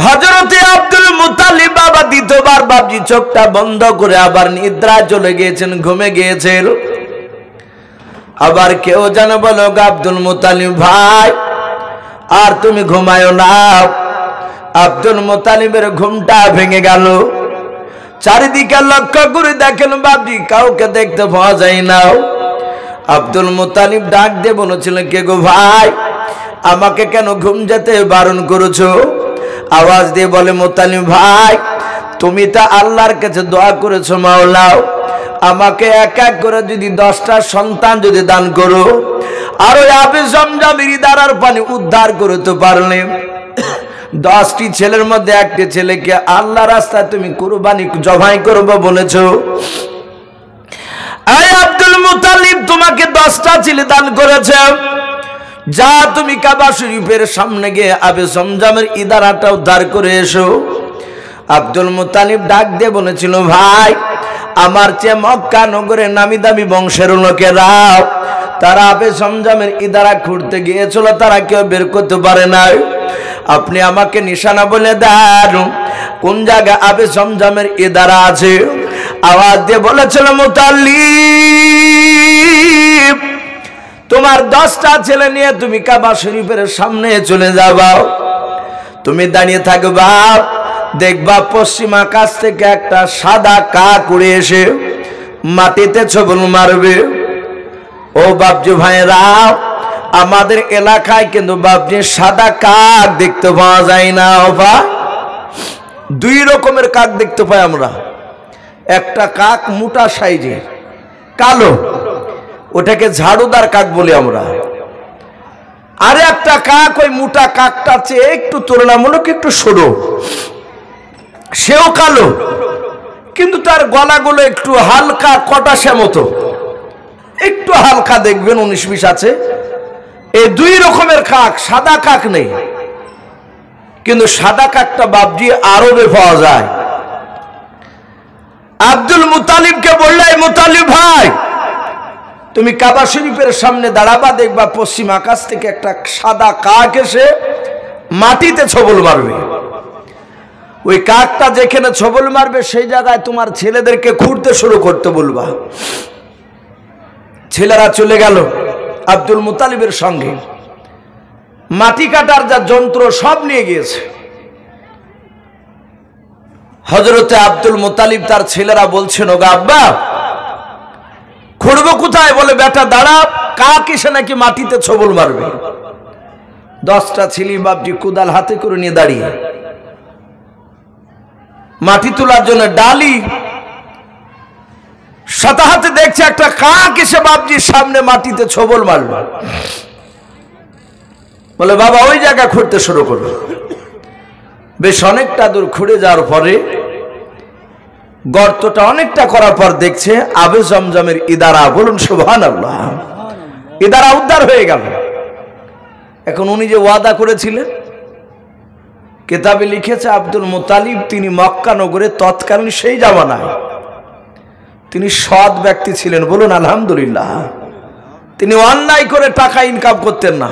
হযরতে Abdul Muttalib বাবা দ্বিতীয়বার বাপজি চোখটা বন্ধ করে আবার নিদ্রায় চলে গিয়েছেন, ঘুমে গিয়েছেন। আবার কেউ যেন বলো, আব্দুল মুত্তালিব ভাই আর তুমি ঘুমায়ো না। আব্দুল মুত্তালিবের ঘুমটা ভেঙে গেল। চারিদিকে লক্ষ্য করে দেখেন বাপজি কাউকে দেখতে পাওয়া যায় না। আব্দুল মুত্তালিব ডাক দিয়ে বলেছিল, কে গো ভাই, আমাকে কেন ঘুম যেতে বারণ করেছো? আওয়াজ দিয়ে বলে, মুত্তালিব ভাই তুমি তা আল্লাহর কাছে দোয়া করেছো, মাওলা আমাকে এক এক করে যদি 10টা সন্তান যদি দান করো, আর ওই আবে জমজমের ইদারার পানি উদ্ধার করতে পারলে 10টি ছেলের মধ্যে একটি ছেলেকে আল্লাহ রাস্তায় তুমি কুরবানি জবাই করবে বলেছো। এই আব্দুল মুত্তালিব তোমাকে 10টা ছেলে দান করেছে, যা তুমি কাবা শরীফের সামনে গিয়ে আবে জমজমের ইদারাটা উদ্ধার করে এসো। আব্দুল মুত্তালিব ডাক দিয়ে বলেছিল, ভাই আমার চেয়ে মক্কা নগরের নামি দামি বংশের লোকেরা তারা আবে জমজমের ইদারা খুঁড়তে গিয়েছিল, তারা কেউ বের করতে পারে না। আপনি আমাকে নিশানা বলে দেন কোন জায়গায় আবে জমজমের ইদারা আছে। আওয়াজ দিয়ে বলেছিল, মুত্তালিব তোমার 10টা ছেলে নিয়ে তুমি কাবা শরীফের সামনে চলে যাবা। তুমি দাঁড়িয়ে থাকবা, দেখবা পশ্চিম আকাশ থেকে একটা সাদা কাক উড়ে এসে মাটিতে ছবল মারবে। ও বাপজি ভাইরা, আমাদের এলাকায় কিন্তু বাপজি সাদা কাক দেখতে পাওয়া যায় না। বাবা 2 রকমের কাক দেখতে পাই আমরা। একটা কাক মোটা সাইজের কালো, ওটাকে ঝাড়ুদার কাক বলি আমরা। আর একটা কাক ওই মোটা কাকটার চেয়ে একটু তুলনামূলক একটু সরু, সেও কালো, কিন্তু তার গলাগুলো একটু হালকা কটাসা মতো, একটু হালকা দেখবেন 19-20 আছে। এই 2 রকমের কাক, সাদা কাক নেই। কিন্তু সাদা কাকটা বাপজি আরবে পাওয়া যায়। আব্দুল মুত্তালিবকে বললে, মুত্তালিব ভাই তুমি কাবা শরীফের সামনে দাঁড়াবা, দেখবা পশ্চিম আকাশ থেকে একটা সাদা কাক এসে মাটিতে ছবল মারবে। ওই কাকটা যেখানে ছবল মারবে সেই জায়গায় তোমার ছেলেদেরকে খুঁড়তে শুরু করতে বলবা। ছেলেরা চলে গেল আব্দুল মুত্তালিবের সঙ্গে, মাটি কাটার যা যন্ত্র সব নিয়ে গিয়েছে। হযরতে আব্দুল মুত্তালিব তার ছেলেরা বলছেন, ওগো আব্বা খুঁড়বো কোথায়? বলে, বেটা দাঁড়া, কাক এসে নাকি মাটিতে ছবল মারবে। 10টা ছেলে বাপজি কুদাল হাতে করে নিয়ে দাঁড়িয়ে, মাটি তোলার জন্য ডালি সাথে হাতে দেখছে একটা কাক এসে বাপজির সামনে মাটিতে ছবল মারল। বলে, বাবা ওই জায়গা খুঁড়তে শুরু করো। বেশ অনেকটা দূর খুঁড়ে যাওয়ার পরে গর্তটা অনেকটা করার পর দেখছে আবে জমজমের ইদারা। বলুন সুবহানাল্লাহ। ইদারা উদ্ধার হয়ে গেল। এখন উনি যে ওয়াদা করেছিলেন, কিতাবে লিখেছে আব্দুল মুত্তালিব তিনি মক্কা নগরে তৎকালীন সেই জামানায় তিনি সৎ ব্যক্তি ছিলেন। বলুন আলহামদুলিল্লাহ। তিনি অন্যায় করে টাকা ইনকাম করতেন না,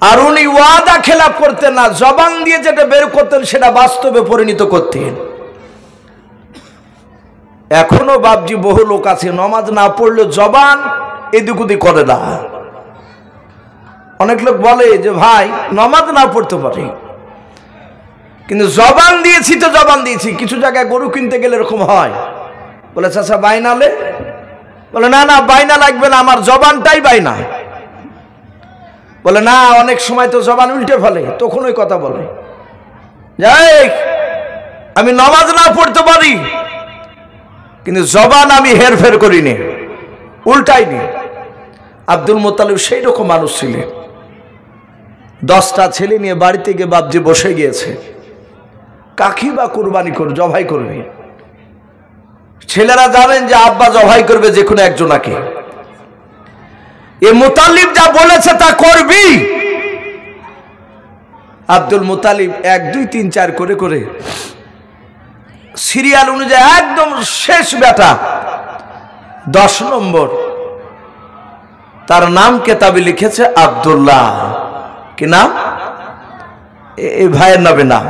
আর উনি ওয়াদা খেলাপ করতেন না। জবান দিয়ে যেটা বের করতেন সেটা বাস্তবে পরিণত করতেন। এখনো বাপজি বহু লোক আছে নামাজ না পড়লে জবান এদিক ওদিক করে না। অনেক লোক বলে যে ভাই নামাজ না পড়তে পারে, কিন্তু জবান দিয়েছি তো জবান দিয়েছি। কিছু জায়গায় গরু কিনতে গেলে এরকম হয়, বলে চাচা বাইনালে, বলে না না বাইনা লাগবে না, আমার জবানটাই বাইনা। বলে না, অনেক সময় তো জবান উল্টে ফেলে, তখন ওই কথা বলে যাই আমি নামাজ না পড়তে পারি, কিন্তু জবান আমি হেরফের করিনি, উল্টাইনি। আব্দুল মুত্তালিব সেই রকম মানুষ ছিলেন। 10টা ছেলে নিয়ে বাড়িতে গিয়ে বাপজি বসে গিয়েছে, কাকি বা কুরবানি জবাই করবে। ছেলেরা জানেন যে আব্বা জবাই করবে যে কোনো একজনাকে। এ মুত্তালিব যা বলেছে তা করবি। আব্দুল মুত্তালিব 1, 2, 3, 4 করে করে সিরিয়াল অনুযায়ী একদম শেষ বেটা 10 নম্বর, তার নাম কেতাবে লিখেছে আব্দুল্লাহ। কি নাম? এই ভাইয়ের নামে নাম।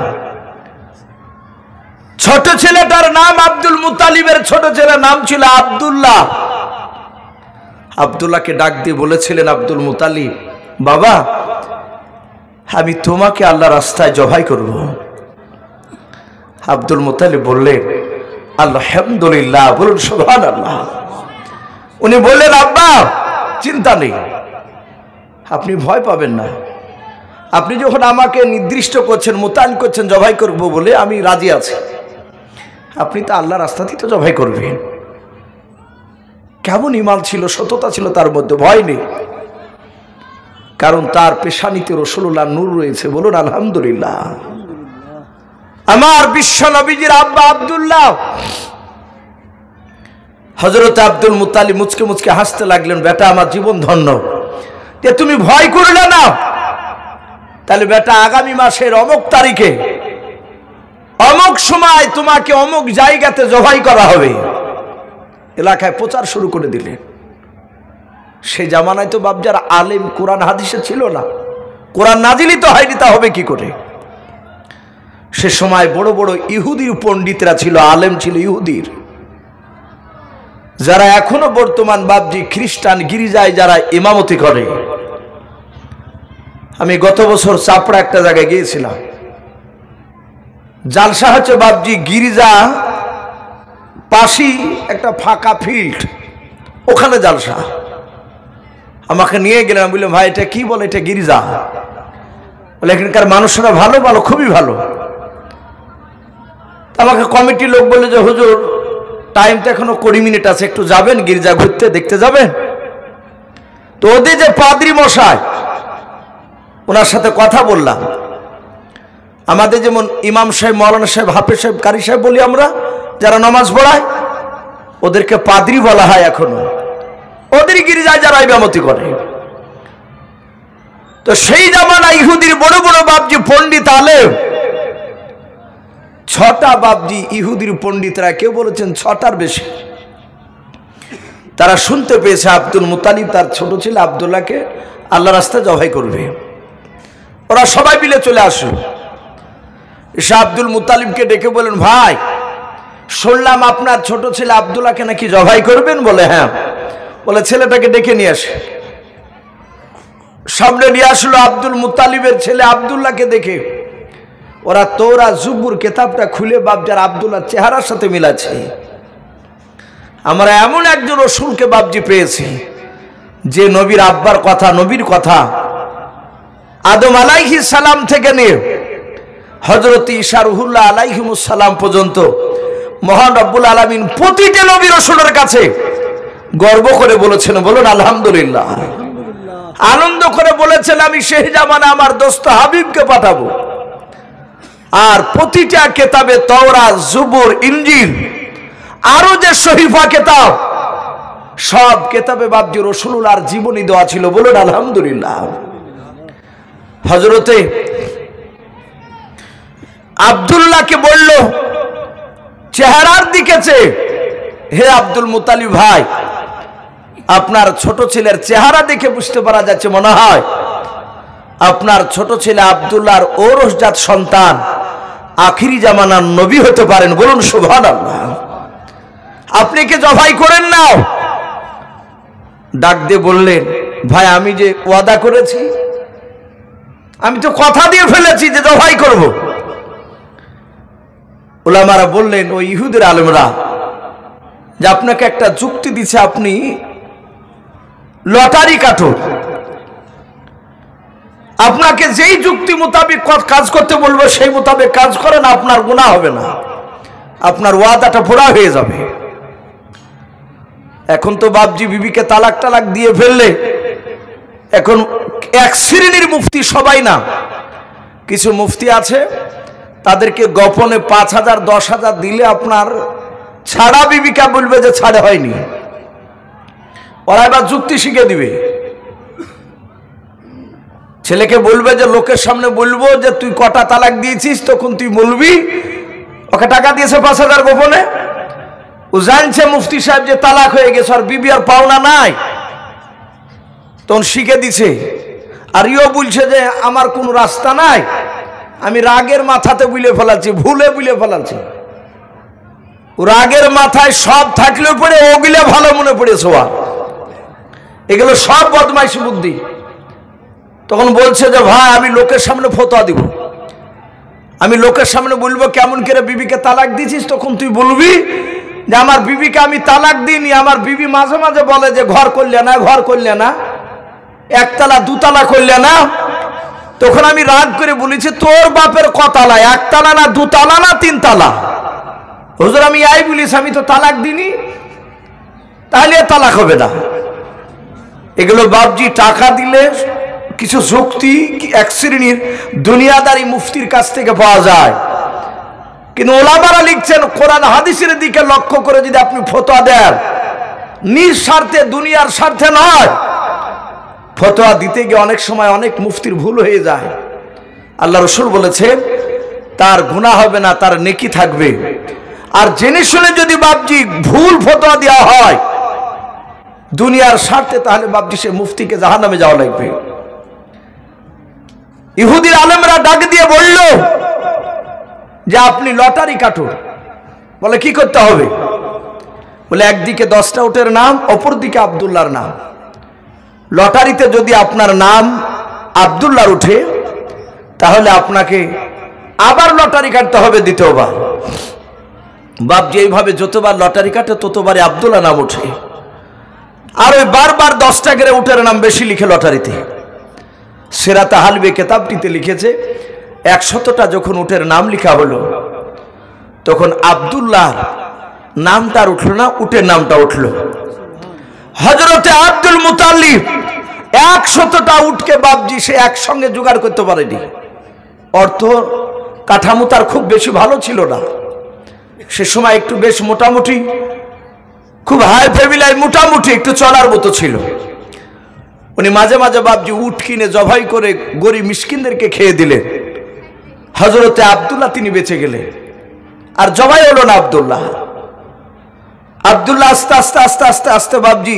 ছোট ছেলেটার নাম আব্দুল মুতালিবের ছোট ছেলের নাম ছিল আব্দুল্লাহ। আব্দুল্লাহকে ডাক দিয়ে বলেছিলেন আব্দুল মুতালিব, বাবা আমি তোমাকে আল্লাহ রাস্তায় জবাই করব। আব্দুল মুতালিব বললেন আলহামদুলিল্লাহ, বলুন সুবহানাল্লাহ। উনি বললেন আব্বা চিন্তা নেই, আপনি ভয় পাবেন না, আপনি যখন আমাকে নির্দিষ্ট করছেন, মোতায়েন করছেন জবাই করব বলে, আমি রাজি আছি। আপনি তো আল্লাহ রাস্তাতেই তো জবাই করবেন। কেমন ঈমান ছিল, সততা ছিল তার মধ্যে, ভয় নেই, কারণ তার পেশানিতে রাসূলুল্লাহ নূর রয়েছে। বলুন আলহামদুলিল্লাহ। আমার বিশ্ব নবীজির আব্বা আব্দুল্লাহ। হযরত আব্দুল মুত্তালিব মুচকে মুচকে হাসতে লাগলেন, বেটা আমার জীবন ধন্য, যে তুমি ভয় করলে না, তাহলে বেটা আগামী মাসের অমুক তারিখে অমুক সময় তোমাকে অমুক জায়গাতে জবাই করা হবে। এলাকায় প্রচার শুরু করে দিলেন। সে জামানায় তো বাপজার আলেম কোরআন হাদিসে ছিল না, কোরআন নাজিলই তো হয়নি, তা হবে কি করে? সে সময় বড় বড় ইহুদির পণ্ডিতরা ছিল, আলেম ছিল ইহুদির, যারা এখনো বর্তমান বাপজি খ্রিস্টান গির্জায় যারা ইমামতি করে। আমি গত বছর চাপড়া একটা জায়গায় গিয়েছিলাম, জালসা হচ্ছে বাপজি, গির্জা পাশি একটা ফাঁকা ফিল্ড, ওখানে জালসা। আমাকে নিয়ে গেলাম, বললাম ভাই এটা কি বলে? এটা গির্জা। বলে এখানকার মানুষরা ভালো ভালো, খুবই ভালো। আমাকে কমিটির লোক বললো যে হুজুর টাইম তো এখনো 20 মিনিট আছে, একটু যাবেন গির্জা ঘুরতে, দেখতে যাবেন? তো ওদের যে পাদ্রী মশাই, ওনার সাথে কথা বললাম। আমাদের যেমন ইমাম সাহেব, মৌলানা সাহেব, হাফেজ সাহেব, কারি সাহেব বলি আমরা, যারা নামাজ পড়ায়, ওদেরকে পাদ্রী বলা হয় এখনো। ওদের গির্জায় যারা ইমামতি করে। তো সেই জামানায় ইহুদির বড় বড় বাপজি পণ্ডিত আলেম, 6টা বাপজি ইহুদির পণ্ডিতরা, কেউ বলেছেন 6টার বেশি, তারা শুনতে পেয়েছে আব্দুল মুতালিব তার ছোট ছেলে আব্দুল্লাহকে আল্লাহ রাস্তায় জবাই করবে। ওরা সবাই মিলে চলে আসলো। এসে আব্দুল মুতালিবকে ডেকে বলেন, ভাই শুনলাম আপনার ছোট ছেলে আব্দুল্লাহকে নাকি জবাই করবেন। বলে হ্যাঁ। বলে ছেলেটাকে ডেকে নিয়ে আসে। সামনে নিয়ে আসলো আব্দুল মুতালিবের ছেলে আব্দুল্লাহকে। দেখে ওরা তোরা জুবুর কেতাবটা খুলে বাপজার আব্দুল্লাহর চেহারার সাথে মিলাচ্ছে। আমরা এমন একজন রসুলকে বাপজি পেয়েছি, যে নবীর আব্বার কথা, নবীর কথা আদম আলাইহিস সালাম থেকে নিয়ে হযরত ঈসা রুহুল্লাহ আলাইহিমুস সালাম পর্যন্ত মহান রব্বুল আলামিন প্রতিটা নবী রাসূলের কাছে গর্ব করে বলেছেন, বলুন আলহামদুলিল্লাহ। আনন্দ করে বলেছেন, আমি সেই জামানা আমার দোস্ত হাবিবকে পাঠাবো। আর প্রতিটা কেতাবে, তাওরাত, জুবুর, ইনজিল, আরো যে শরীফা কেতাব, সব কেতাবে বাপজি রাসূলুল্লাহর জীবনী দেওয়া ছিল। বলুন আলহামদুলিল্লাহ। হযরতে আব্দুল্লাহকে বলল চেহারার দিকে চেয়ে, হে আব্দুল মুতালিব ভাই, আপনার ছোট ছেলের চেহারা দেখে বুঝতে পারা যাচ্ছে মনে হয় আপনার ছোট ছেলে আব্দুল্লাহর ঔরসজাত সন্তান, আখিরি জামানার নবী হতে পারেন। বলুন সুবহানাল্লাহ। আপনি কি জবাই করেন না? ডাক দিয়ে বললেন, ভাই আমি যে ওয়াদা করেছি, আমি তো কথা দিয়ে ফেলেছি যে জবাই করব। উলামারা বললেন, ওই ইহুদের আলেমরা যে আপনাকে একটা যুক্তি দিচ্ছে, আপনি লটারি কাটো, আপনাকে যেই যুক্তি মোতাবেক কাজ করতে বলবো সেই মোতাবেক কাজ করেন, আপনার গুনাহ হবে না, আপনার ওয়াদাটা পুরা হয়ে যাবে। এখন তো বাপজি বিবিকে তালাক টালাক দিয়ে ফেললে, এখন এক শ্রেণীর মুফতি, সবাই না, কিছু মুফতি আছে, তাদেরকে গোপনে 5,000 10,000 দিলে আপনার ছাড়া বিবিকা বলবে যে ছাড়ে হয়নি। ওরা এবার যুক্তি শিখে দিবে। ছেলেকে বলবে যে লোকের সামনে বলবো যে তুই কটা তালাক দিয়েছিস, তখন তুই বলবি ওকে টাকা দিয়েছে 5,000 গোপনে। ও জানছে মুফতি সাহেব যে তালাক হয়ে গেছে আর বিবি আর পাওনা নাই, তখন শিখে দিছে। আর ইও বলছে যে আমার কোনো রাস্তা নাই, আমি রাগের মাথাতে বুলে ফেলাচ্ছি, ভুলে বুলে ফেলাচ্ছি। রাগের মাথায় সব থাকলেও পরে ওগুলো ভালো মনে পড়েছে, এগুলো সব বদমাইশি বুদ্ধি। তখন বলছে যে ভাই আমি লোকের সামনে ফতোয়া দিব, আমি লোকের সামনে বলবো কেমন করে বিবিকে তালাক দিছিস, তখন তুই বলবি যে আমার বিবিকে আমি তালাক দিইনি। আমার বিবি মাঝে মাঝে বলে যে ঘর করলে না, ঘর করলে না, একতলা দুতলা করলে না। তখন আমি রাগ করে বলেছি তোর বাপের কতলা, একতলা না দুতলা না তিনতলা? হুজুর আমি এই বলিস, আমি তো তালাক দিইনি, তাহলে তালাক হবে না। এগুলো বাপজি টাকা দিলে কিছু যুক্তি এক শ্রেণীর দুনিয়াদারি মুফতির কাছ থেকে পাওয়া যায়, কিন্তু ওলামারা লিখছেন কোরআন হাদিসের দিকে লক্ষ্য করে যদি আপনি ফতোয়া দেন, নিজ স্বার্থে দুনিয়ার স্বার্থে নয়, ফতোয়া দিতে গিয়ে অনেক সময় অনেক মুফতির ভুল হয়ে যায়। আল্লাহ রসুল বলেছে তার গুনাহ হবে না, তার নেকি থাকবে। আর জেনে শুনে যদি বাপজি ভুল ফতোয়া দেওয়া হয় দুনিয়ার স্বার্থে, তাহলে বাপজি সে মুফতিকে জাহান্নামে যাওয়া লাগবে। ইহুদির আলেমরা ডাক দিয়ে বলল যে আপনি লটারি কাটুন। বলে কি করতে হবে? বলে একদিকে 10টা উটের নাম, অপর দিকে আব্দুল্লাহর নাম। লটারিতে যদি আপনার নাম আব্দুল্লাহর উঠে, তাহলে আপনাকে আবার লটারি কাটতে হবে দ্বিতীয়বার। বাপজি এইভাবে যতবার লটারি কাটে ততবারে আব্দুল্লাহ নাম উঠে। আর ওই বারবার 10টা করে উটের নাম বেশি লিখে লটারিতে। সিরাতে হালবে কিতাবটিতে লিখেছে 100টা যখন উটের নাম লেখা হলো, তখন আব্দুল্লাহ নামটা আর উঠলো না, উটের নামটা উঠলো। হযরতে আব্দুল মুতাল্লিব 100টা উটকে বাপজি সে একসঙ্গে জোগাড় করতে পারেনি। অর্থ কাঠামো তার খুব বেশি ভালো ছিল না, সে সময় একটু বেশ মোটামুটি, খুব হাই ফ্যামিলির মোটামুটি একটু চলার মতো ছিল। উনি মাঝে মাঝে বাপজি উট কিনে জবাই করে গরিব মিসকিনদেরকে খেয়ে দিলেন। হযরতে আব্দুল্লাহ তিনি বেঁচে গেলেন, আর জবাই হলো না আব্দুল্লাহ। আব্দুল্লাহ আস্তে আস্তে আস্তে আস্তে আস্তে বাপজি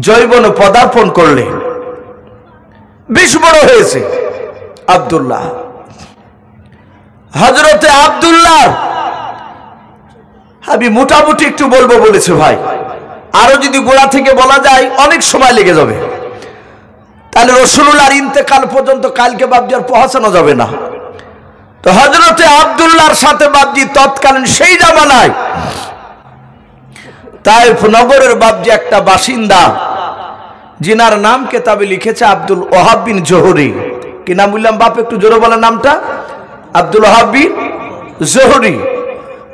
জৈবনে পদার্পণ করলেন, বেশ বড় হয়েছে আব্দুল্লাহ। হযরতে আব্দুল্লাহ আমি মোটামুটি একটু বলবো বলেছে ভাই, আরো যদি গোড়া থেকে বলা যায় অনেক সময় লেগে যাবে, তাহলে রাসূলুল্লাহর ইন্তেকাল পর্যন্ত কালকে বাপজি আর পৌঁছানো যাবে না। তো হযরতে আব্দুল্লাহর সাথে বাপজি তৎকালীন সেই জামানায় তায়েফ নগরের বাপজি একটা বাসিন্দা, যিনার নাম কেতাবে লিখেছে আব্দুল ওয়াহাব বিন জোহরি। কি নাম বললাম বাপ, একটু জোরে বলেন নামটা? আব্দুল ওয়াহাব বিন জোহরি।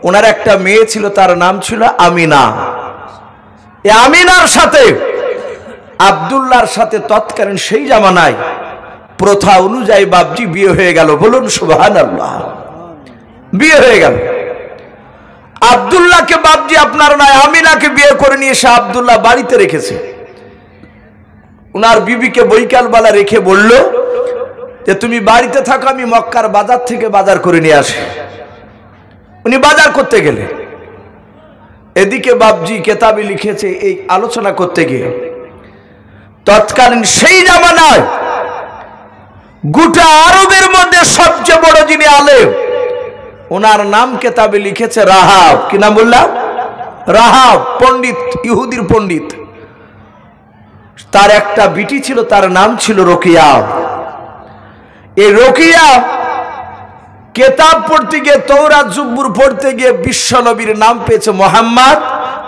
ওনার একটা মেয়ে ছিল, তার নাম ছিল আমিনা। এই আমিনার সাথে আব্দুল্লাহর সাথে তৎকালীন সেই জামানায় প্রথা অনুযায়ী বাপজি বিয়ে হয়ে গেল। বলুন সুবহানাল্লাহ, বিয়ে হয়ে গেল। আব্দুল্লাহকে বাপজি আপনার নয় আমিনাকে বিয়ে করে নিয়ে এসে আব্দুল্লাহ বাড়িতে রেখেছে। উনার বিবিকে বৈকালবেলা রেখে বলল যে তুমি বাড়িতে থাকো, আমি মক্কার বাজার থেকে বাজার করে নিয়ে আসি। উনি বাজার করতে গেলে, এদিকে বাপজি কেতাবে লিখেছে এই আলোচনা করতে গিয়ে তৎকালীন সেই জামানায় গোটা আরবের মধ্যে সবচেয়ে বড় যিনি আলেম, ওনার নাম কেতাবে লিখেছে রাহাব। কি নাম বললাম? রাহাব, পণ্ডিত, ইহুদির পণ্ডিত। তার একটা বিটি ছিল, তার নাম ছিল রোকিয়া। এই রোকিয়া কেতাব পড়তে গিয়ে, তৌরাত জুব্বুর পড়তে গিয়ে বিশ্ব নবীর নাম পেয়েছে মুহাম্মদ,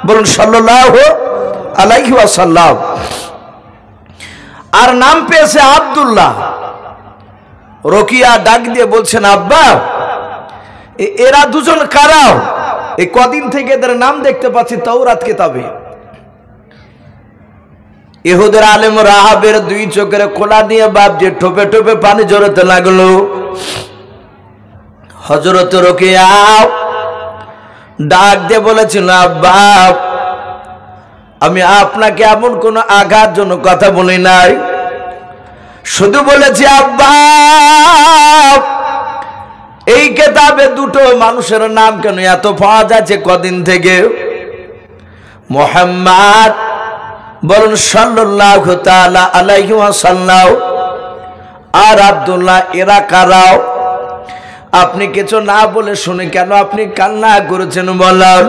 বলুন সাল্লাল্লাহু আলাইহি ওয়াসাল্লাম। আর নাম পেয়েছে আব্দুল্লাহ। রোকিয়া ডাক দিয়ে বলছেন আব্বা এরা দুজন কারা? এই কদিন থেকে এদের নাম দেখতে পাচ্ছি তৌরাত কিতাবে। ইহুদের আলেম রাহাবের 2 চোখের খোলা দিয়ে বাপ যে ঠোপে ঠোপে পানি ঝরতে লাগলো। হযরত রোকিয়া ডাক দিয়ে বলেছিল আব্বা আমি আপনাকে এমন কোন আঘাতজনক কথা বলি নাই, শুধু বলেছি আব্বা এই কিতাবে 2টো মানুষের নাম কেন এত পাওয়া যাচ্ছে কদিন থেকে? মুহাম্মদ, বলুন সাল্লাল্লাহু তাআলা আলাইহি ওয়াসাল্লাম, আর আব্দুল্লাহ এরা কারাও? আপনি কিছু না বলে শুনে কেন আপনি কান্না করেছেন বলেন?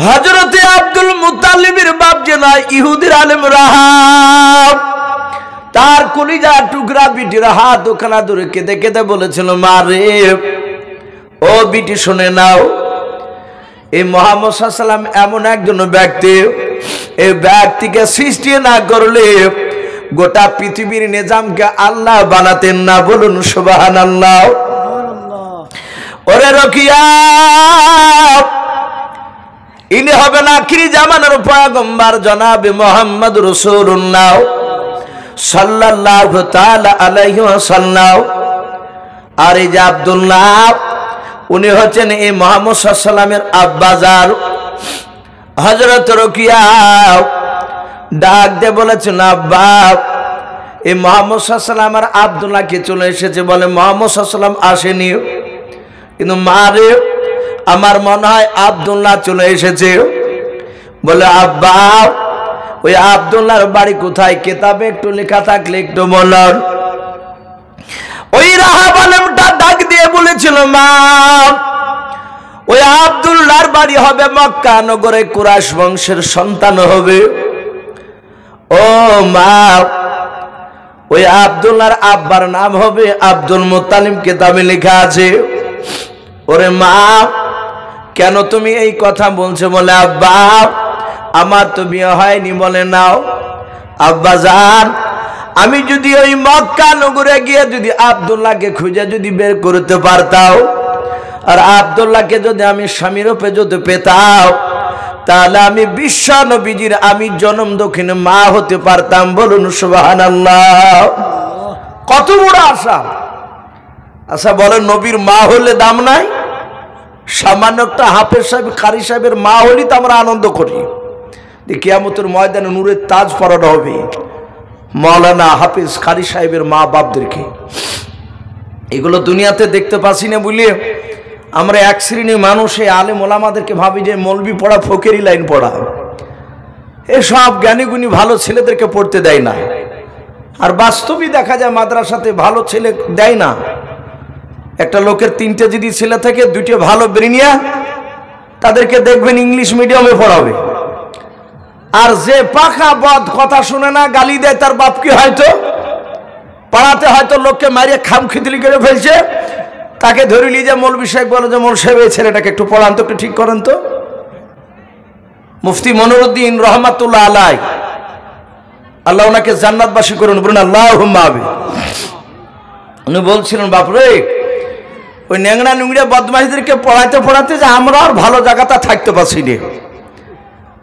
হযরতে আব্দুল মুত্তালিবের বাপ যে নয় ইহুদির আলেম রাহাব, তার কলিজা টুকরা বিটির হাত ওখানা ধরে কেঁদে কেঁদে বলেছিল, মা রে, ও বিটি শুনে নাও, এই মুহাম্মদ সাল্লাল্লাহু আলাইহি ওয়াসাল্লাম এমন একজন ব্যক্তি, এই ব্যক্তিকে সৃষ্টি না করলে গোটা পৃথিবীর নিজামকে আল্লাহ বানাতেন না। বলুন সুবহানাল্লাহ। ওরে রকিয়া, ইনি হবেন আখিরি জামানার পয়গম্বর জনাবে মুহাম্মদ রাসূলুল্লাহ সাল্লাল্লাহু তাআলা আলাইহি ওয়াসাল্লাম। আর এই যে আব্দুল্লাহ, উনি হচ্ছেন এই মুহাম্মদ সাল্লাল্লাহু আলাইহি ওয়াসাল্লামের আব্বাজান। হযরত রকিয়া ডাক দিয়ে বলেছেন, আব্বা, এই মুহাম্মদ সাল্লাল্লাহু আলাইহি ওয়াসাল্লাম আর আব্দুল্লাহকে চলে এসেছে। বলে মুহাম্মদ সাল্লাল্লাহু আলাইহি ওয়াসাল্লাম আসেনি, কিন্তু মা রে, আমার মনে হয় আব্দুল্লাহ চলে এসেছে। বলে আব্বা, ওই আব্দুল্লাহর বাড়ি কোথায়? কিতাবে একটু লেখা থাকলে একটু বলুন। ওই রাহাব আলেমটা ডাক দিয়ে বলেছিল, মা, ওই আব্দুল্লাহর বাড়ি হবে মক্কা নগরে, কুরাইশ বংশের সন্তান হবে। ও মা, ওই আব্দুল্লাহর আব্বার নাম হবে আব্দুল মুত্তালিব, কিতাবে লেখা আছে। ওরে মা, কেন তুমি এই কথা বলছো? বলে আব্বা, আমার তো বিয়ে হয়নি। বলে নাও আব্বা জান, আমি যদি ওই মক্কা নগরে গিয়ে যদি আব্দুল্লাহকে খুঁজে যদি বের করতে পারতাম, আর আব্দুল্লাহকে যদি আমি স্বামী রূপে যদি পেতাম, তাহলে আমি বিশ্ব নবীজির আমি জন্ম দক্ষিণে মা হতে পারতাম। বলুন সুবহানাল্লাহ। কত বড় আশা! আচ্ছা বলেন, নবীর মা হলে দাম নাই? সামান্য একটা হাফেজ সাহেব, কারি সাহেবের মা হলেই তো আমরা আনন্দ করি। কিয়ামতের ময়দানে নূরের তাজ পরানো হবে মাওলানা হাফেজ কারি সাহেবের মা বাপদেরকে। এগুলো দুনিয়াতে দেখতে পাচ্ছি না বলে আমরা এক শ্রেণী মানুষ এই আলেম ওলামাদেরকে ভাবি যে মৌলবি পড়া ফকিরি লাইন পড়া, এসব জ্ঞানীগুণী ভালো ছেলেদেরকে পড়তে দেয় না। আর বাস্তবই দেখা যায় মাদ্রাসাতে ভালো ছেলে দেয় না। একটা লোকের তিনটে যদি ছেলে থাকে, দুইটা ভালো ব্রেনিয়া, তাদেরকে দেখবেন ইংলিশ মিডিয়ামে পড়াবে। আর যে পাখা বদ কথা শুনে না, গালি দেয়, তার বাপকে হয়তো পাড়াতে হয়তো লোককে মারিয়ে খামখিদলি করে ফেলছে, তাকে ধরে নিয়ে যে মৌলবি সাহেব বলে যে মৌলবি সাহেব এই ছেলেটাকে একটু পড়ান তো, একটু ঠিক করেন তো। মুফতি মনিরুদ্দিন রহমাতুল্লাহ আলাই, আল্লাহ ওনাকে জান্নাতবাসী করুন, বলুন আল্লাহুম্মা আমিন। উনি বলছিলেন, বাপরে, ওই ন্যাংরা নুংরা বদমাইশদেরকে পড়াইতে পড়াতে যে আমরা আর ভালো জায়গাটা থাকতে পারছি না,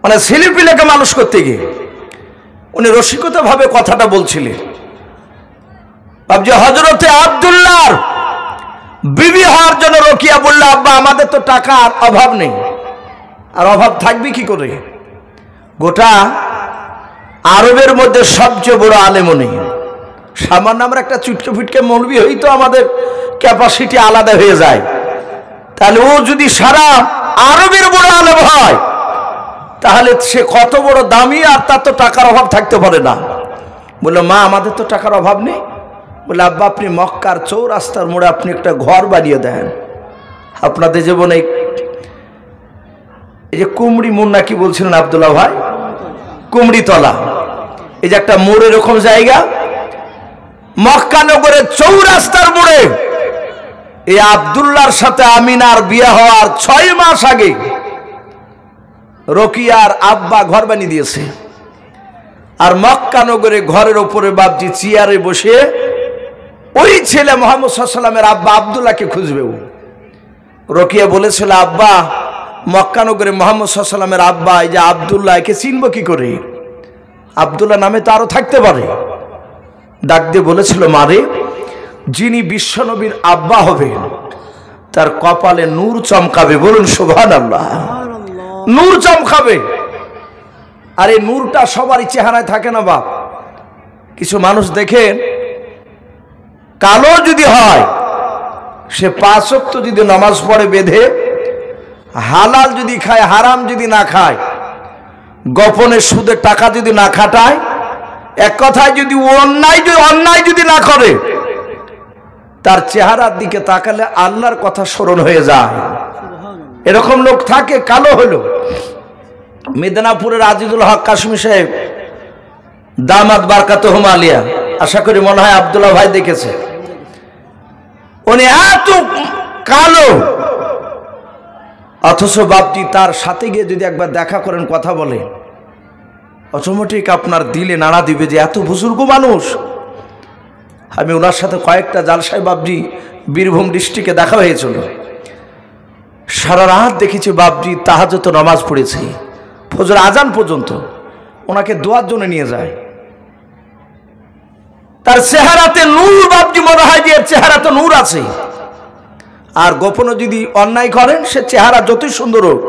মানে ছেলেপিলেকে মানুষ করতে গিয়ে উনি রসিকতা ভাবে কথাটা বলছিলেন। ভাবছি হযরতে আব্দুল্লাহর বিবি হওয়ার জন্য রকিয়া বলল, আব্বা, আমাদের তো টাকার অভাব নেই। আর অভাব থাকবে কি করে? গোটা আরবের মধ্যে সবচেয়ে বড় আলেম নেই। সামান্য আমরা একটা চুটকে ফুটকে মৌলবি হই তো আমাদের ক্যাপাসিটি আলাদা হয়ে যায়। তাহলে ও যদি সারা আরবের বড় আলেম হয়, তাহলে সে কত বড় দামি, আর তার তো টাকার অভাব থাকতে পারে না। বললো, মা, আমাদের তো টাকার অভাব নেই। বলে, আব্বা, আপনি মক্কার চৌরাস্তার মোড়ে আপনি একটা ঘর বানিয়ে দেন। আপনাদের জীবনে এই যে কুমড়ি মোড় নাকি বলছিলেন আব্দুল্লাহ ভাই, কুমড়িতলা, এই যে একটা মোড় এরকম জায়গা, মক্কা নগরের চৌরাস্তার মোড়ে এই আব্দুল্লাহর সাথে আমিনার বিয়ে হওয়ার 6 মাস আগে রকিয়ার আব্বা ঘর বানিয়ে দিয়েছে। আর মক্কা নগরে ঘরের ওপরে বাপজি চেয়ারে বসে ওই ছেলে মুহাম্মদ সাল্লাল্লাহু আলাইহি ওয়াসাল্লামের আব্বা আব্দুল্লাহকে খুঁজবে। রকিয়া বলেছিল, আব্বা, মক্কা নগরে মুহাম্মদ সাল্লাল্লাহু আলাইহি ওয়াসাল্লামের আব্বা এই যে আব্দুল্লাহ, একে চিনবো কি করে? আব্দুল্লাহ নামে তো আরো থাকতে পারে। ডাক দিয়ে বলেছিল, মারে, যিনি বিশ্বনবীর আব্বা হবে তার কপালে নূর চমকাবে। বলুন সুবহানাল্লাহ। নূর চমকাবে। আর এই নূরটা সবারই চেহারায় থাকে না বাপ। কিছু মানুষ দেখেন, কালো যদি হয়, সে 5 ওয়াক্ত যদি নামাজ পড়ে বেঁধে, হালাল যদি খায়, হারাম যদি না খায়, গোপনে সুদের টাকা যদি না খাটায়, এক কথায় যদি অন্যায় যদি না করে, তার চেহারার দিকে তাকালে আল্লাহর কথা স্মরণ হয়ে যায়। এরকম লোক থাকে, কালো হলো। মেদিনীপুরের আজিজুল হক কাশ্মীর সাহেব দামাত বারকাতুহুম আলিয়া, আশা করি মনে হয় আব্দুল্লাহ ভাই দেখেছে, উনি এত কালো, অথচ বাপটি তার সাথে গিয়ে যদি একবার দেখা করেন, কথা বলে, অটোমেটিক আপনার দিলে নাড়া দিবে যে এত বুজুর্গ মানুষ। আমি ওনার সাথে কয়েকটা জালসায় বাপজি বীরভূম ডিস্ট্রিক্টে দেখা হয়েছিল। সারা রাত দেখেছি বাপজি তাহাজ্জুদ নামাজ পড়েছে, ফজর আজান পর্যন্ত ওনাকে দোয়ার জন্য নিয়ে যায়। তার চেহারাতে নূর, বাপজি মনে হয় যে চেহারাতে নূর আছে। আর গোপনে যদি অন্যায় করেন, সে চেহারা যতই সুন্দর হোক,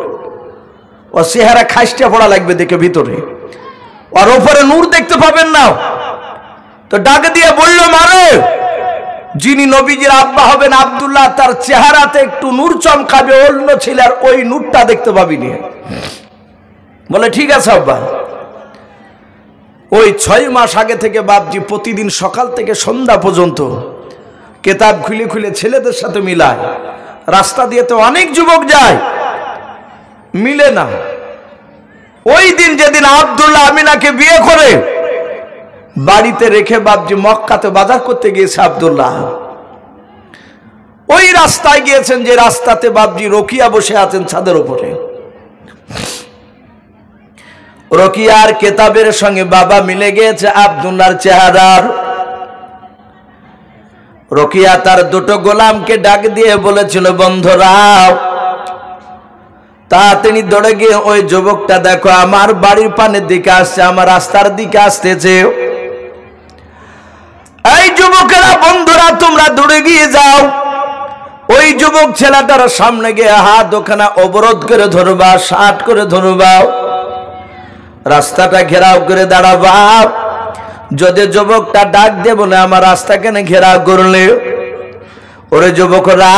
ও চেহারা খাইস্টা পড়া লাগবে দেখে ভিতরে, আর ওপরে নূর দেখতে পাবেন না। তো ডাক দিয়ে বলল, মারে যিনি নবীজির আব্বা হবেন আব্দুল্লাহ, তার চেহারাতে একটু নূর চমকাবে, অন্য ছেলের ওই নূরটা দেখতে পাবি না। বলে ঠিক আছে আব্বা। ওই 6 মাস আগে থেকে বাপজি প্রতিদিন সকাল থেকে সন্ধ্যা পর্যন্ত কেতাব খুলে খুলে ছেলেদের সাথে মিলায়। রাস্তা দিয়ে তো অনেক যুবক যায়, মিলে না। ওই দিন যেদিন আব্দুল্লাহ আমিনাকে বিয়ে করে বাড়িতে রেখে বাপজি মক্কাতে বাজার করতে গিয়েছে আব্দুল্লাহ, ওই রাস্তায় গিয়েছেন যে রাস্তাতে বাপজি রকিয়া বসে আছেন ছাদের উপরে। রকিয়ার কেতাবের সঙ্গে বাবা মিলে গিয়েছে আব্দুল্লাহর চেহারার। রকিয়া তার দুটো গোলামকে ডাক দিয়ে বলেছিল, বন্ধুরাও তাড়াতাড়ি দৌড়ে গিয়ে ওই যুবকটা দেখো, আমার বাড়ির পানের দিকে আসছে, আমার রাস্তার দিকে আসতেছে। এই যুবকেরা, বন্ধুরা তোমরা দৌড়ে গিয়ে যাও, ওই যুবক ছেলেটার সামনে গিয়ে হাত ওখানে অবরোধ করে ধরবা, শার্ট করে ধরবা, রাস্তাটা ঘেরাও করে দাঁড়াবা। যদি যুবকটা ডাক দিয়ে বলে, আমার রাস্তা কেন ঘেরাও করলে, ওরে যুবকরা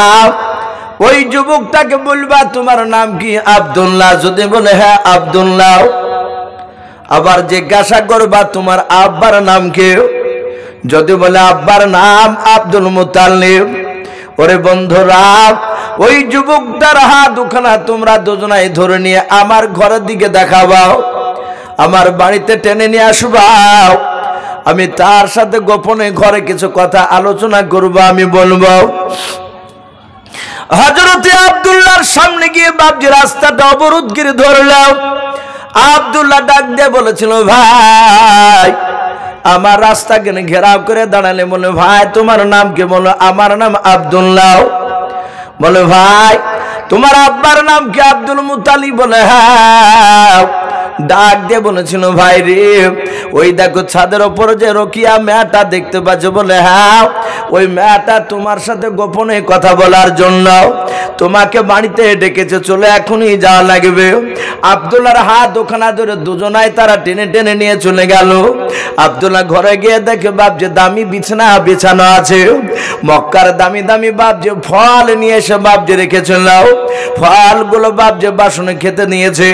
ওই যুবকটাকে বলবা, তোমার নাম কি? আব্দুল্লাহ। যদি বলে হ্যাঁ আব্দুল্লাহ, আবার জিজ্ঞাসা করবা তোমার আব্বার নাম কি? যদি বলে আব্বার নাম আব্দুল মুতাল্লিব। ওরে বন্ধুরা, ওই যুবকটার হাত দুখানা তোমরা দুজনাই ধরে নিয়ে আমার ঘরের দিকে দেখাবাও, আমার বাড়িতে টেনে নিয়ে আসবাও। আমি তার সাথে গোপনে ঘরে কিছু কথা আলোচনা করব, আমি বলবো। হযরতে আব্দুল্লাহর সামনে গিয়ে বাপজি রাস্তাটা অবরোধ করে ধরলাম। আব্দুল্লাহ ডাক দিয়ে বলেছিল, ভাই আমার রাস্তা কেন ঘেরাও করে দাঁড়ালে? বলে ভাই তোমার নাম কি? বলো আমার নাম আব্দুল্লাহ। বলে ভাই তোমার আব্বার নাম কি? আব্দুল মুতালিব। বলে হ্যাঁ। ডাক দিয়ে বলেছিল, ভাই রে ওই দেখো ছাদের ওপর যে রকিয়া মেয়েটা দেখতে পাচ্ছ? বলে হ্যাঁ, ওই মেয়েটা তোমার সাথে গোপনে কথা বলার জন্য তোমাকে বাড়িতে ডেকেছে, চলে এখনই যাওয়া লাগবে। আব্দুল্লাহর হাত ওখানে ধরে দুজনাই তারা টেনে টেনে নিয়ে চলে গেল। আব্দুল্লাহ ঘরে গিয়ে দেখে বাপ যে দামি বিছানা বিছানো আছে, মক্কার দামি দামি বাপ যে ফল নিয়ে এসে বাপ যে রেখেছিল, ফলগুলো বাপ যে বাসনে খেতে নিয়েছে।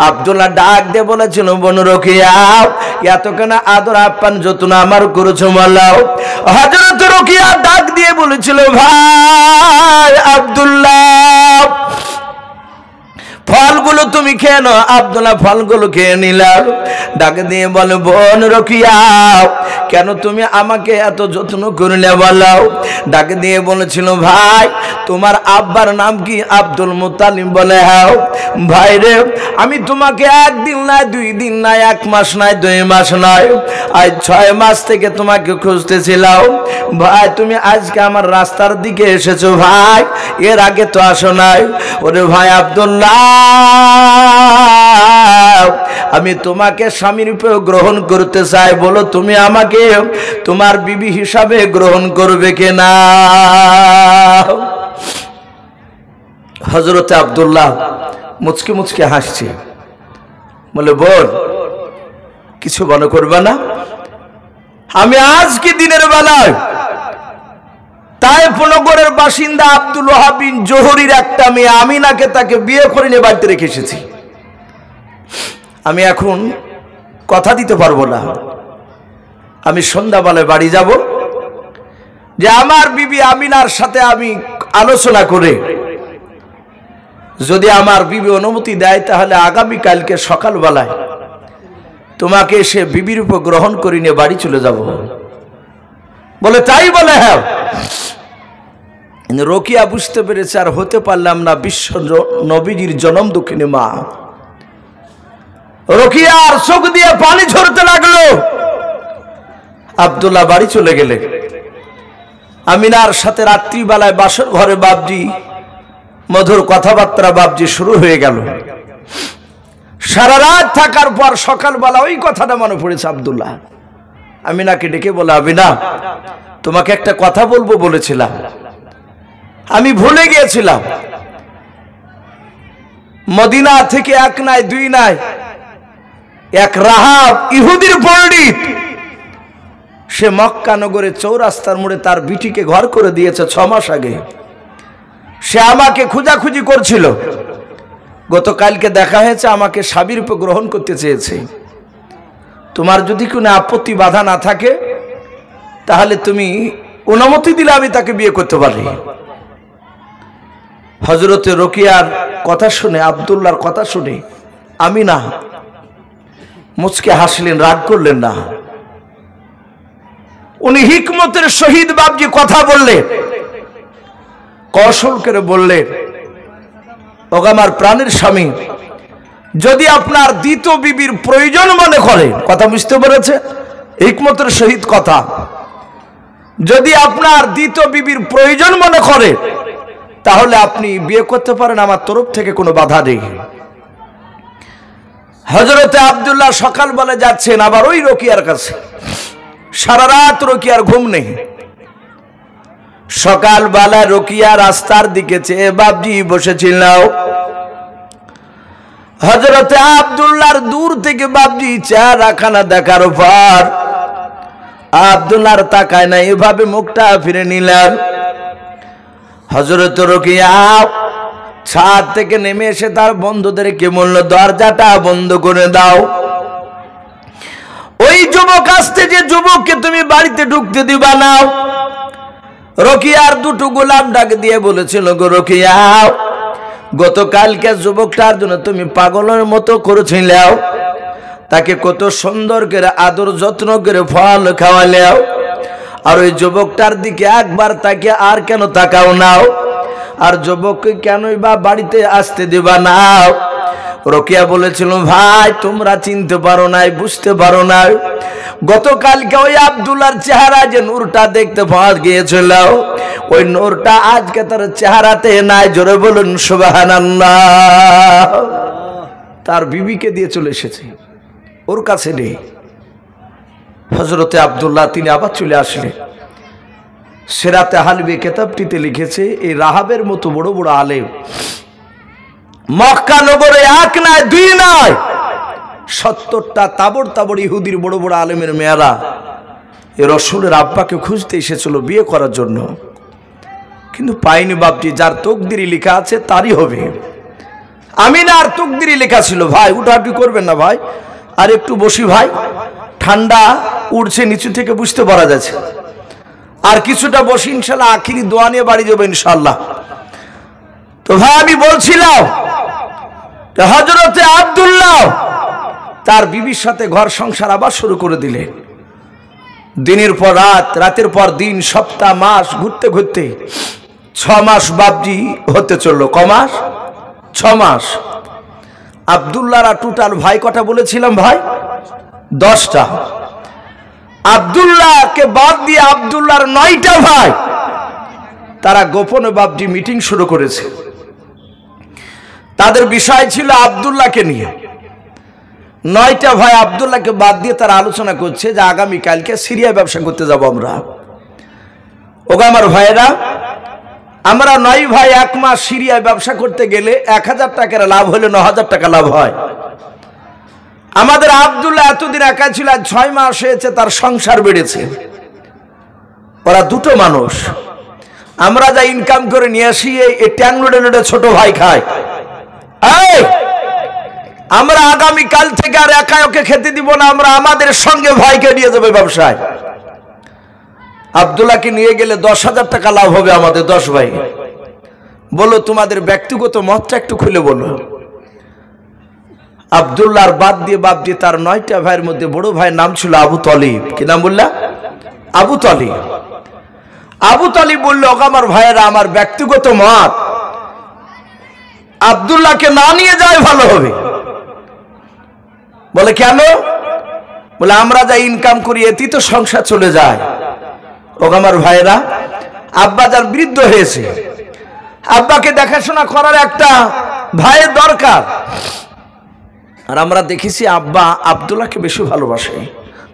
আব্দুল্লাহ ডাক দিয়ে বলেছিল, বোন রকিয়া এত কেন আদর আপ্যায়ন যত্ন আমার করেছো বলাও? হযরত রকিয়া ডাক দিয়ে বলেছিল, ভাই আব্দুল্লাহ ফলগুলো তুমি খেয়ে নাও। আব্দুল্লাহ ফলগুলো খেয়ে নিলাম। ডাক দিয়ে বলে, বোন রকিয়া কেন তুমি আমাকে এত যত্ন করলে বলাও? ডাক দিয়ে বলেছিল, ভাই তোমার আব্বার নাম কি? আব্দুল মুতালিব। বলে হ্যাঁ। ভাই রে আমি তোমাকে একদিন নয়, 2 দিন নয়, 1 মাস নয়, 2 মাস নয়, আজ 6 মাস থেকে তোমাকে খুঁজতেছিলাম। ভাই তুমি আজকে আমার রাস্তার দিকে এসেছো, ভাই এর আগে তো আসো নাই। ওরে ভাই আব্দুল্লাহ আমি তোমাকে স্বামী রূপে গ্রহণ করতে চাই, বলো তুমি আমাকে তোমার বিবি হিসাবে গ্রহণ করবে কিনা? হযরতে আব্দুল্লাহ মুচকে মুচকে হাসছে। বলে, বোন কিছু মনে করবে না, আমি আজকে দিনের বেলায় তায়েফ নগরের বাসিন্দা আব্দুল ওয়াহাব বিন জোহরির একটা মেয়ে আমিনাকে তাকে বিয়ে করে নিয়ে বাড়িতে রেখে এসেছি। আমি এখন কথা দিতে পারবো না, আমি সন্ধ্যাবেলায় বাড়ি যাব, যে আমার বিবি আমিনার সাথে আমি আলোচনা করে যদি আমার বিবি অনুমতি দেয় তাহলে আগামীকালকে সকালবেলায় তোমাকে সে বিবির উপর গ্রহণ করে নিয়ে বাড়ি চলে যাব। বলে তাই? বলে হ্যাঁ। রোকিয়া বুঝতে পেরেছে আর হতে পারলাম না বিশ্ব নবীজির জনম দুঃখিনী মা। রোকিয়ার চোখ দিয়ে পানি ঝরতে লাগলো। আব্দুল্লাহ বাড়ি চলে গেলে আমিনার সাথে রাত্রিবেলায় বাসর ঘরে বাবজি মধুর কথাবার্তা বাবজি শুরু হয়ে গেল। সারা রাত থাকার পর সকালবেলা ওই কথাটা মনে পড়েছে আব্দুল্লাহ। আমিনাকে ডেকে বলে, আমিনা তোমাকে একটা কথা বলবো বলেছিলাম, আমি ভুলে গিয়েছিলাম। মদিনা থেকে এক নাই দুই নাই, এক রাহাব ইহুদির পণ্ডিত, সে মক্কা নগরে চৌরাস্তার মোড়ে তার বিটিকে ঘর করে দিয়েছে 6 মাস আগে। সে আমাকে খোঁজাখুঁজি করছিল, গতকালকে দেখা হয়েছে, আমাকে স্বামীর উপর গ্রহণ করতে চেয়েছে। তোমার যদি কোনো আপত্তি বাধা না থাকে তাহলে তুমি অনুমতি দিলে আমি তাকে বিয়ে করতে পারি। হযরতে রোকিয়ার কথা শুনে, আব্দুল্লাহর কথা শুনে আমিনা মুচকে হাসলেন, রাগ করলেন না। উনি হিকমতের সহিত বাবজি কথা বললেন, কৌশল করে বললেন, ওগো আমার প্রাণের স্বামী, যদি আপনার দ্বিতীয় বিবির প্রয়োজন মনে করেন, কথা বুঝতে পেরেছে? হিকমতের সহিত কথা, যদি আপনার দ্বিতীয় বিবির প্রয়োজন মনে করে তাহলে আপনি বিয়ে করতে পারেন, আমার তরফ থেকে কোনো বাধা নেই। হযরতে আব্দুল্লাহ সকালবেলা যাচ্ছেন আবার ওই রোকিয়ার কাছে। সারা রাত রোকিয়ার ঘুম নেই। সকালবেলা রোকিয়া রাস্তার দিকে চেয়ে বাবজি বসেছিল। হযরতে আব্দুল্লাহর দূর থেকে বাবজি চেহারাখানা দেখার পর আব্দুল্লাহর তাকায় না, এভাবে মুখটা ফিরে নিলেন। হযরত রোকিয়া ছাদ থেকে নেমে এসে তার বন্ধুদেরকে বলল, দরজাটা বন্ধ করে দাও। ওই যুবক আসতে, যে যুবককে তুমি বাড়িতে ঢুকতে দিবা না। রোকিয়ার দুটো গোলাম ডাক দিয়ে বলেছিল, গো রোকিয়া, গতকালকে যুবকটার জন্য তুমি পাগলের মতো করেছিলাও, তাকে কত সুন্দর করে আদর যত্ন করে ফল খাওয়ালেও, আর ওই যুবকটার দিকে একবার তাকে আর কেন তাকাও নাও? আর যুবককে কেনই বা বাড়িতে আসতে দিবা না? রোকিয়া বলেছিল, ভাই তোমরা চিনতে পারো নাই, বুঝতে পারো না, গতকালকে ওই আব্দুল্লাহর চেহারা যে নূরটা দেখতে পাওয়া গিয়েছিল, ওই নূরটা আজকে তার চেহারাতে নাই। জোরে বলুন সুবহানাল্লাহ। তার বিবিকে দিয়ে চলে এসেছে, ওর কাছে নেই। হযরতে আব্দুল্লাহ তিনি আবার চলে আসলেন। সিরাতে হালবি কিতাবটিতে লিখেছে, এই রাহাবের মতো বড় বড় আলেম মক্কা নগরে এক নয় দুই নয় 70টা তাবড় তাবড় ইহুদির বড় বড় আলেমের মেয়েরা এ রাসূলের আব্বাকে খুঁজতে এসেছিল বিয়ে করার জন্য, কিন্তু পাইনি। বাপটি যার তকদিরে লেখা আছে তারই হবে। আমিনার তকদিরে লেখা ছিল। ভাই উঠাউঠি করবেন না ভাই, আর একটু বসি ভাই, ঠান্ডা উড়ছে নিচু থেকে বুঝতে পারা যাচ্ছে। আর কিছুটা বসি, ইনশাল্লাহ আখিরি দোয়া নিয়ে বাড়ি যাবো ইনশাল্লাহ। তো ভাই আমি বলছিলাম, হযরতে আব্দুল্লাহ তার বিবির সাথে ঘর সংসার আবার শুরু করে দিলেন। দিনের পর রাত, রাতের পর দিন, সপ্তাহ মাস ঘুরতে ঘুরতে 6 মাস বাবজি হতে চললো। ক মাস? 6 মাস। আব্দুল্লাহরা টোটাল ভাই কটা বলেছিলাম ভাই? 10টা। আব্দুল্লাহকে বাদ দিয়ে আব্দুল্লাহর 9টা ভাই, তারা গোপনে বাবজি মিটিং শুরু করেছে। তাদের বিষয় ছিল আব্দুল্লাহকে নিয়ে। 9টা ভাই আব্দুল্লাহকে বাদ দিয়ে তারা আলোচনা করছে যে আগামীকালকে সিরিয়ায় ব্যবসা করতে যাব আমরা। ওগো আমার ভাইয়েরা, আমরা 9 ভাই 1 মাস সিরিয়ায় ব্যবসা করতে গেলে 1000 টাকার লাভ হলে 9000 টাকা লাভ হয়। আমাদের আব্দুল্লাহ এতদিন একা ছিল, 6 মাস হয়েছে তার সংসার বেড়েছে। ওরা দুটো মানুষ, আমরা যা ইনকাম করে নিয়ে আসি এই ট্যাংলোডে লোডে ছোট ভাই খায়। আমরা আগামী কাল থেকে আর একা ওকে খেতে দিব না, আমরা আমাদের সঙ্গে ভাইকে নিয়ে যাবে ব্যবসায়। আব্দুল্লাহকে নিয়ে গেলে 10,000 টাকা লাভ হবে আমাদের 10 ভাই। বলো তোমাদের ব্যক্তিগত মতটা একটু খুলে বলো। আব্দুল্লাহর বাদ দিয়ে তার 9টা ভাইয়ের মধ্যে বড় ভাইয়ের নাম ছিল আবু তালিব। কি নাম বললা? আবু তালিব। আবু তালিব বলল, আমার ভাইয়েরা, আমার ব্যক্তিগত মত আব্দুল্লাহকে না নিয়ে যায় ভালো হবে। বলে কেন? বলে আমরা যা ইনকাম করি এতেই তো সংসার চলে যায়। আমার ভাইয়েরা, আব্বা যার বৃদ্ধ হয়েছে, আব্বাকে দেখাশোনা করার একটা ভাইয়ের দরকার। আর আমরা দেখেছি আব্বা আব্দুল্লাহকে বেশি ভালোবাসে।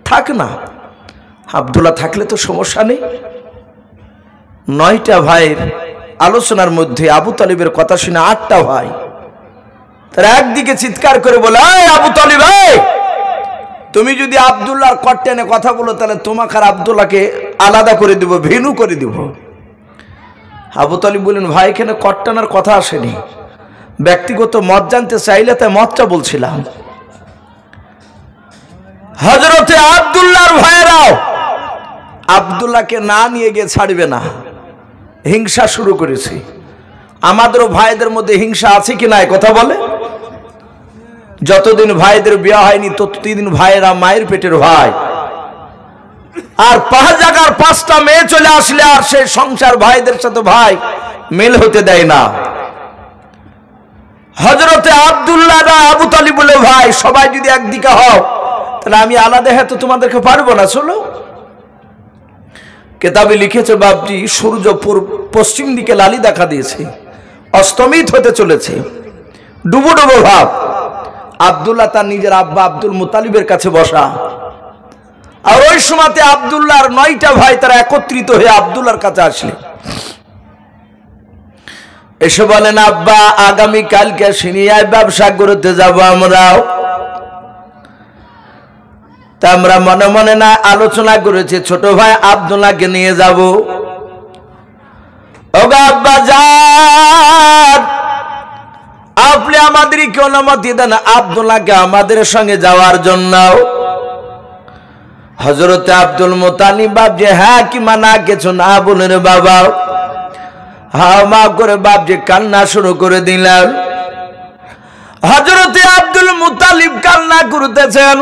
থাক না, আব্দুল্লাহ থাকলে তো সমস্যা নেই। 9টা ভাইয়ের আলোচনার মধ্যে আবু তালিবের কথা শুনে 8টা ভাই তারা একদিকে চিৎকার করে বলে, আবু তালিব, তুমি যদি আব্দুল্লাহর কট্টেনে কথা বলো তাহলে তোমাকে আর আব্দুল্লাহকে আলাদা করে দিব, ভিন্ন করে দিব। আবু তালিব বললেন, ভাই এখানে কট্টানার কথা আসেনি, ব্যক্তিগত মত জানতে চাইলে তাই মতটা বলছিলাম। হযরতে আব্দুল্লাহর ভাইয়েরাও আব্দুল্লাহকে না নিয়ে গিয়ে ছাড়বে না, হিংসা শুরু করেছে। আমাদেরও ভাইদের মধ্যে হিংসা আছে কি নাই কথা বলে? যতদিন ভাইদের বিয়ে হয়নি ততদিন ভাইয়েরা মায়ের পেটের ভাই। আর 5 জায়গার 5টা মেয়ে চলে আসলে আর সেই সংসার ভাইদের সাথে ভাই মেল হতে দেয় না। হযরতে আব্দুল্লাহ আবু তালিব বলে, ভাই সবাই যদি একদিকে হও তাহলে আমি আলাদা হতে তোমাদেরকে পারবো না, চলো। কেতাবে লিখেছে বাপজি, সূর্য পশ্চিম দিকে লালি দেখা দিয়েছে, অস্তমিত হতে চলেছে, ডুবো ডুবো ভাব। আব্দুল্লাহ তার নিজের আব্বা আব্দুল মুতালিবের কাছে বসা। আর ওই সময়তে আব্দুল্লাহর 9টা ভাই তারা একত্রিত হয়ে আব্দুল্লাহর কাছে আসলে এসে বলেন, আব্বা আগামী কালকে সিনিয়ায় ব্যবসা করতে যাব আমরাও। তা আমরা মনে মনে না আলোচনা করেছি ছোট ভাই আব্দুল্লাহকে নিয়ে যাব। ওগো আব্বা যান, আপনি আমাদেরকে অনুমতি দেন আব্দুল্লাহকে আমাদের সঙ্গে যাওয়ার জন্য। হযরতে আব্দুল মুতালিব বাপ যে হ্যাঁ কি মানা কিছু না বলেন বাবা, হ্যাঁ মা করে বাপ যে কান্না শুরু করে দিলেন। হযরতে আব্দুল মুতালিব কান্না করতেছেন।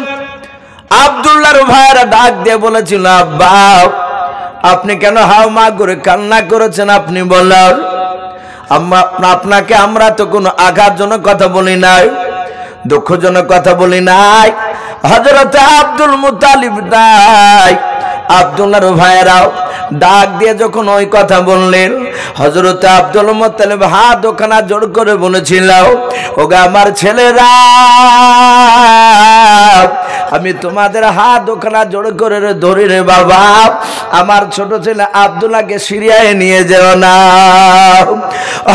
আব্দুল্লাহর ভাইয়েরা ডাক দিয়ে বলেছিল, আব্বা আপনি কেন হাও মা করে কান্না করেছেন? আপনি বলেন, আপনাকে আমরা তো কোনো আঘাতজনক কথা বলি নাই, দুঃখজনক কথা বলি নাই। হযরতে আব্দুল মুতালিব নাই আব্দুল্লাহর ভাইয়েরাও ডাক দিয়ে যখন ওই কথা বললেন, হযরতে আব্দুল মুতালিব হাত ওখানা জোর করে বলেছিল, ওগো আমার ছেলেরা, আমি তোমাদের হাত ওখানা জোর করে ধরি রে বাবা, আমার ছোট ছেলে আব্দুল্লাহকে সিরিয়ায় নিয়ে যেও না।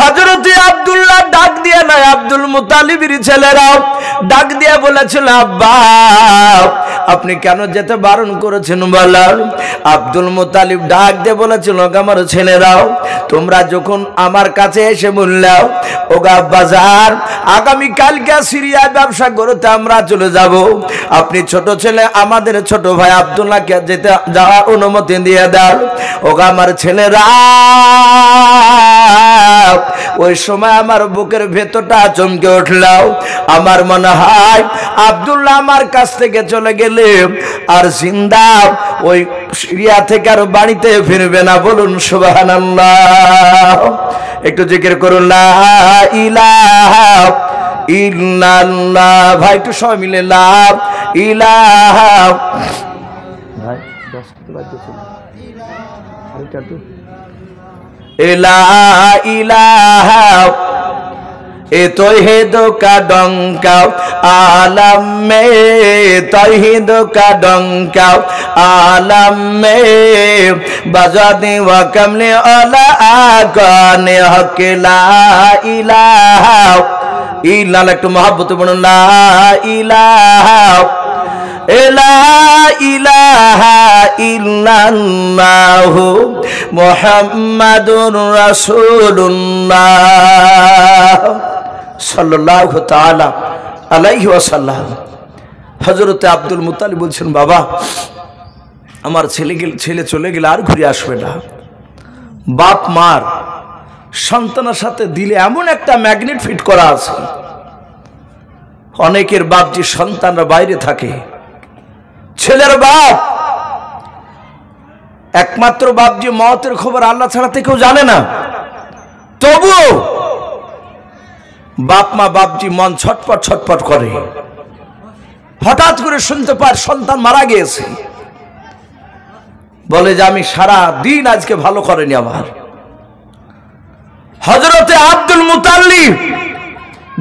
হযরতে আব্দুল্লাহ ডাক দিয়ে নয়, আব্দুল মুতালিবের ছেলেরাও ডাক দিয়ে বলেছিল, আব্বা আপনি কেন যেতে বারণ করেছেন বলেন? আব্দুল মুতালিব ডাক দিয়ে বলেছিল, আমার ছেলেরাও তোমরা যখন আমার কাছে এসে বললাও, ওগা বাজার আগামী কালকে সিরিয়ায় ব্যবসা করতে আমরা চলে যাব, আপনি ছোট ছেলে আমাদের ছোট ভাই আব্দুল্লাহকে যেতে যাওয়ার অনুমতি দিয়ে দাও। ওগা আমার ছেলেরা, ওই সময় আমার বুকের ভেতরটা চমকে উঠল। আমার মনে হয় আব্দুল্লাহ আমার কাছ থেকে চলে গেলে আর জিন্দা ওই সিরিয়া থেকে আর বাড়িতে ফিরবে না। বলুন সুবহানাল্লাহ। একটু জিকির করুন লা ইলাহা ইল্লাল্লাহ। ভাই একটু সবাই মিলে লা ইলাহা। ভাই 10 কত বাজছে? লা ইলাহা এ তৌহিদ কা ডঙ্কা আলম মে, তৌহিদ কা ডঙ্কা আলম মে বাজা দে ওয়া কামলে আলা আকানে হক লা ইলাহা ইল্লাল্লাহ। একটু মহব্বত বলুন লা ইলাহা লা ইলাহা ইল্লাল্লাহু মুহাম্মাদুর রাসূলুল্লাহ সাল্লাল্লাহু তাআলা আলাইহি ওয়াসাল্লাম। হযরতে আব্দুল মুত্তালিব বলছেন, বাবা আমার ছেলে চলে গেলে আর ঘুরে আসবে না। বাপ মার সন্তানের সাথে দিলে এমন একটা ম্যাগনেট ফিট করা আছে। অনেকের বাপজি সন্তানরা বাইরে থাকে, ছেলের বাপ একমাত্র বাপজি মওতের খবর আল্লাহ ছাড়া কেউ জানে না, তবুও বাপ মা বাপজি মন ছটপট ছটপট করে। হঠাৎ করে শুনতে পায় সন্তান মারা গিয়েছে, বলে যে আমি সারা দিন আজকে ভালো করেনি আমার। হযরতে আব্দুল মুত্তালিব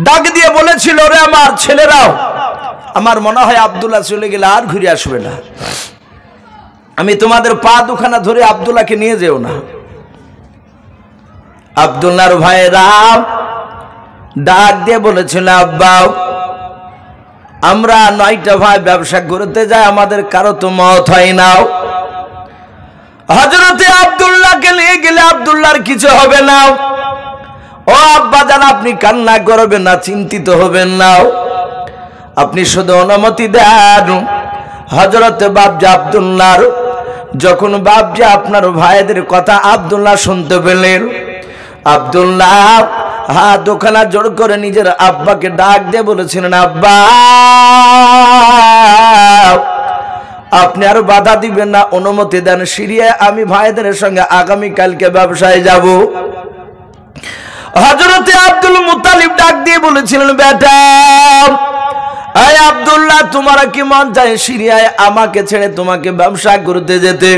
ডাক দিয়ে বলেছিল, রে আমার ছেলেরাও, আমার মনে হয় আব্দুল্লাহ চলে গেলে আর ঘুরে আসবে না, আমি তোমাদের পা দুখানা ধরে আব্দুল্লাহকে নিয়ে যেও না। আব্দুল্লাহর ভাইরা ডাক দিয়ে বলেছিল, আব্বা আমরা 9টা ভাই ব্যবসা করতে যাই, আমাদের কারো তো মওত হয় না। হযরতে আব্দুল্লাহকে নিয়ে গেলে আব্দুল্লাহর কিছু হবে না। ও আব্বা জান, আপনি কান্না করবেন না, চিন্তিত হবেন না, আপনি শুধু অনুমতি দেন। হযরতে বাপজি আব্দুল্লাহর যখন বাপজি আপনার ভাইদের কথা আব্দুল্লাহ শুনতে পেলেন, আব্দুল্লাহ হাত দুখানা জোড় করে নিজের আব্বাকে ডাক দিয়ে বলেছিলেন, আব্বা আপনি আর বাধা দিবেন না, অনুমতি দেন, সিরিয়ায় আমি ভাইদের সঙ্গে আগামী কালকে ব্যবসায় যাব। হযরতে আব্দুল মুত্তালিব ডাক দিয়ে বলেছিলেন, বেটা এই আব্দুল্লাহ, তোমার কি মন চায় সিরিয়ায় আমাকে ছেড়ে তোমাকে ব্যবসা করতে যেতে?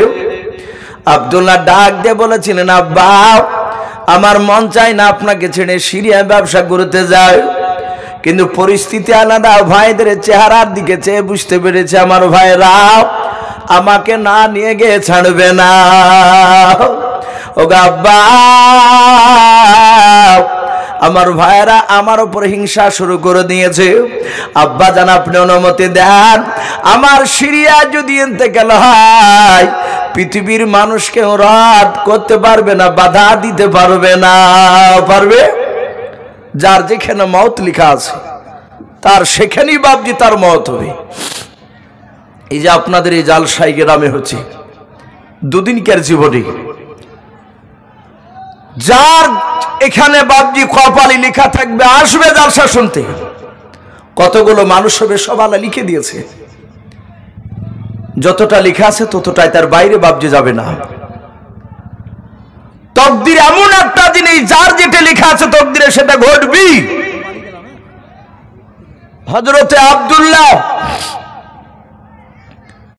আব্দুল্লাহ ডাক দিয়ে বলেছিলেন, আব্বা আমার মন চায় না আপনাকে ছেড়ে সিরিয়ায় ব্যবসা করতে যায়, কিন্তু পরিস্থিতি আলাদা। ভাইদের চেহারার দিকে চেয়ে বুঝতে পেরেছে আমার ভাইরা আমাকে না নিয়ে গিয়ে ছাড়বে না। ও আব্বা, আমার ভাইরা আমার উপর হিংসা শুরু করে দিয়েছে, আব্বা জান আপনি অনুমতি দেন, আমার সিরিয়া যদি ইন্তেকাল হয় পৃথিবীর মানুষকে রদ করতে পারবে না, বাধা দিতে পারবে না। পারবে? যার যেখানে মওত লেখা আছে তার সেখানেই বাপজি তার মওত হবে। এই যে আপনাদের এই জালসাই গ্রামে হচ্ছে দুদিনকার জীবনে, যার এখানে বাপজি কপালে লেখা থাকবে আসবে জালসা শুনতে, কতগুলো মানুষ হবে সব আল্লাহ লিখে দিয়েছে। যতটা লেখা আছে ততটাই, তার বাইরে বাপজি যাবে না। তকদির এমন একটা জিনিস, যার যেটা লেখা আছে তকদিরে সেটা ঘটবি। হযরতে আব্দুল্লাহ